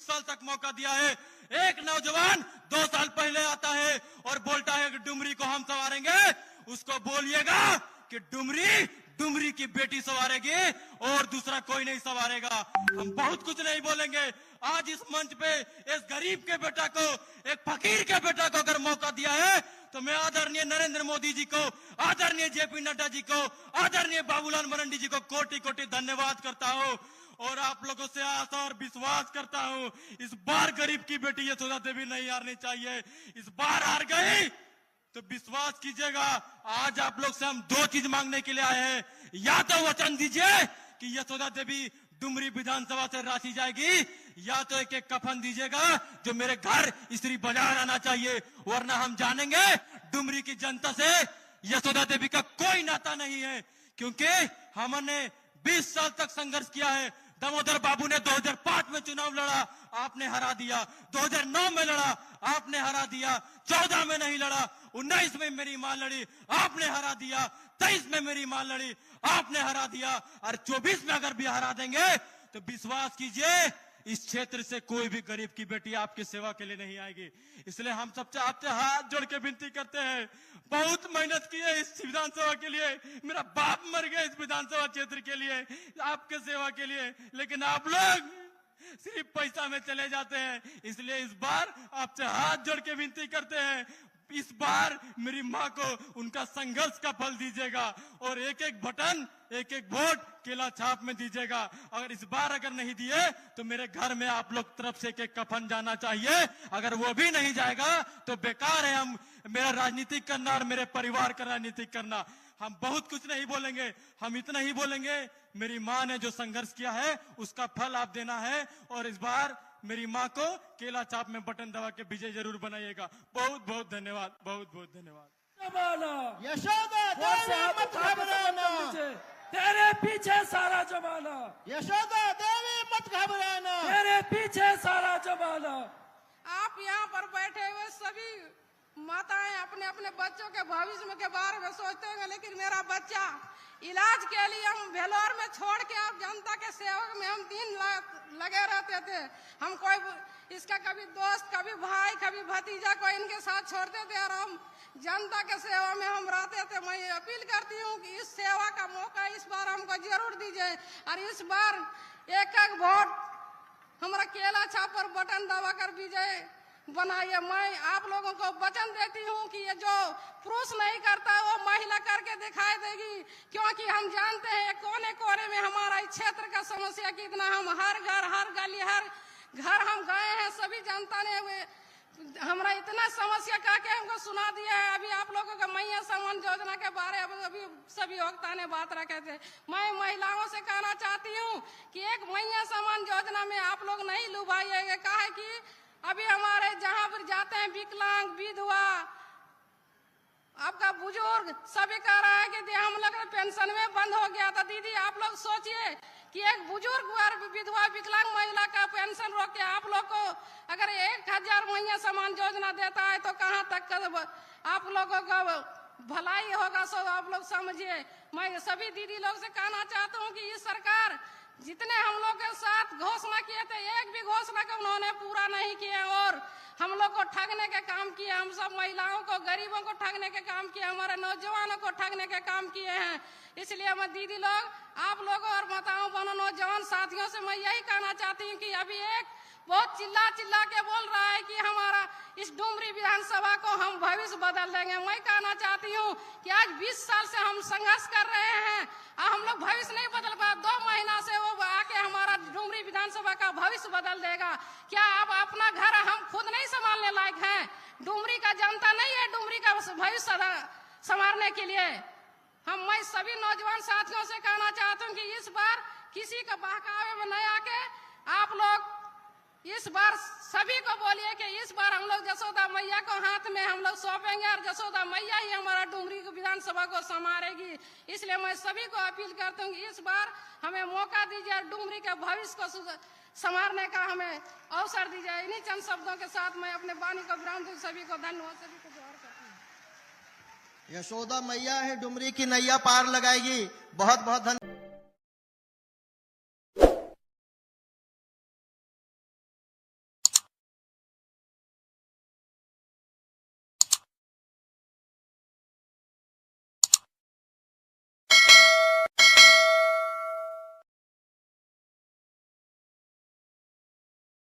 साल तक मौका दिया है। एक नौजवान 2 साल पहले आता है और बोलता है कि डुमरी को हम संवारेंगे, उसको बोलिएगा कि डुमरी की बेटी संवारेगी और दूसरा कोई नहीं संवारेगा। हम बहुत कुछ नहीं बोलेंगे। आज इस मंच पे इस गरीब के बेटा को, एक फकीर के बेटा को अगर मौका दिया है तो मैं आदरणीय नरेंद्र मोदी जी को, आदरणीय जेपी नड्डा जी को, आदरणीय बाबूलाल मरांडी जी को कोटि कोटि धन्यवाद करता हूँ और आप लोगों से आशा और विश्वास करता हूँ इस बार गरीब की बेटी यशोदा देवी नहीं हारनी चाहिए। इस बार हार गई तो विश्वास कीजिएगा, आज आप लोग से हम 2 चीज मांगने के लिए आए हैं। या तो वचन दीजिए कि यशोदा देवी डुमरी विधानसभा से रांची जाएगी, या तो एक कफन दीजिएगा जो मेरे घर स्त्री बाजार आना चाहिए, वरना हम जानेंगे डुमरी की जनता से यशोदा देवी का कोई नाता नहीं है। क्योंकि हमने 20 साल तक संघर्ष किया है। दामोदर बाबू ने 2005 में चुनाव लड़ा, आपने हरा दिया। 2009 में लड़ा, आपने हरा दिया। 14 में नहीं लड़ा, 19 में मेरी मां लड़ी, आपने हरा दिया। 23 में मेरी मां लड़ी, आपने हरा दिया। और 24 में अगर भी हरा देंगे तो विश्वास कीजिए इस क्षेत्र से कोई भी गरीब की बेटी आपकी सेवा के लिए नहीं आएगी। इसलिए हम सबसे आपसे हाथ जोड़ के विनती करते हैं, बहुत मेहनत की है इस विधानसभा के लिए, मेरा बाप मर गया इस विधानसभा क्षेत्र के लिए, आपके सेवा के लिए, लेकिन आप लोग सिर्फ पैसा में चले जाते हैं। इसलिए इस बार आपसे हाथ जोड़ के विनती करते हैं, इस बार मेरी मां को उनका संघर्ष का फल दीजिएगा और एक एक बटन, एक एक वोट केला छाप में दीजिएगा। अगर इस बार अगर नहीं दिए तो मेरे घर में आप लोग तरफ से एक कफन जाना चाहिए। अगर वो भी नहीं जाएगा तो बेकार है हम मेरा राजनीतिक करना और मेरे परिवार का राजनीतिक करना। हम बहुत कुछ नहीं बोलेंगे, हम इतना ही बोलेंगे मेरी मां ने जो संघर्ष किया है उसका फल आप देना है और इस बार मेरी मां को केला चाप में बटन दबा के विजय जरूर बनाइएगा। बहुत बहुत धन्यवाद, बहुत बहुत धन्यवाद। यशोदा देवी मत घबराना, तेरे पीछे सारा जमाना। यशोदा देवी मत घबराना, तेरे पीछे सारा जमाना। आप यहाँ पर बैठे हुए सभी माताएं अपने अपने बच्चों के भविष्य के बारे में सोचते हैं, लेकिन मेरा बच्चा इलाज के लिए हम भेलोर में छोड़ के आप जनता के सेवक में हम 3 लगे रहते थे। हम कोई इसका कभी दोस्त, कभी भाई, कभी भतीजा को इनके साथ छोड़ते थे और हम जनता के सेवा में हम रहते थे। मैं अपील करती हूँ कि इस सेवा का मौका इस बार हमको जरूर दीजिए और इस बार एक वोट हमारा केला छाप पर बटन दबाकर विजय बनाइए। मैं आप लोगों को वचन देती हूँ कि ये जो पुरुष नहीं करता वो महिला करके दिखाई देगी, क्योंकि हम जानते हैं कोने कोने में हमारा इस क्षेत्र का समस्या कितना। हम हर घर, हर गली, हर घर हम गए हैं, सभी जनता ने हमारा इतना समस्या कह के हमको सुना दिया है। अभी आप लोगों का मैया सम्मान योजना के बारे में अभी सभी वक्ता ने बात रखे थे। मैं महिलाओं से कहना चाहती हूँ कि एक मैया सम्मान योजना में आप लोग नहीं लुभाइएगा। कहा है कि अभी हमारे जहाँ पर जाते हैं विकलांग, विधवा, आपका बुजुर्ग सभी कह रहा है कि हम लोग पेंशन में बंद हो गया था। दीदी आप लोग सोचिए कि एक बुजुर्ग और विधवा विकलांग महिला का पेंशन रोक के आप लोग को अगर 1000 महीना समान योजना देता है तो कहाँ तक आप लोगों का भलाई होगा। सो आप लोग समझिए। मैं सभी दीदी लोग से कहना चाहता हूँ कि ये सरकार जितने हम लोग के साथ घोषणा किए थे, एक भी घोषणा को उन्होंने पूरा नहीं किया और हम लोग को ठगने के काम किए। हम सब महिलाओं को, गरीबों को ठगने के काम किए, हमारे नौजवानों को ठगने के काम किए हैं। इसलिए मैं दीदी लोग, आप लोगों और माताओं, बहनों, नौजवान साथियों से मैं यही कहना चाहती हूँ कि अभी एक बहुत चिल्ला के बोल रहा है कि हमारा इस डुमरी विधानसभा को हम भविष्य बदल देंगे। मैं कहना चाहती हूँ कि आज 20 साल से हम संघर्ष कर रहे हैं और हम लोग भविष्य नहीं बदल पाए। 2 महीना से वो आके हमारा डुमरी विधानसभा का भविष्य बदल देगा। क्या आप अपना घर हम खुद नहीं संभालने लायक हैं? डुमरी का जनता नहीं है डुमरी का भविष्य संभालने के लिए। मैं सभी नौजवान साथियों से कहना चाहता हूँ कि इस बार किसी का बहकावे में नहीं आके आप लोग इस बार सभी को बोलिए कि इस बार हम लोग जसोदा मैया को हाथ में हम लोग सौंपेंगे और जसोदा मैया ही हमारा डुमरी विधानसभा को संभालेगी। इसलिए मैं सभी को अपील करता हूँ कि इस बार हमें मौका दीजिए और डुमरी के भविष्य को संवारने का हमें अवसर दीजिए। इन्हीं चंद शब्दों के साथ मैं अपने वाणी को विराम दूं। सभी को धन्यवाद, सभी को जोहार करती हूँ। यशोदा मैया है डुमरी की नैया पार लगाएगी। बहुत बहुत धन्यवाद।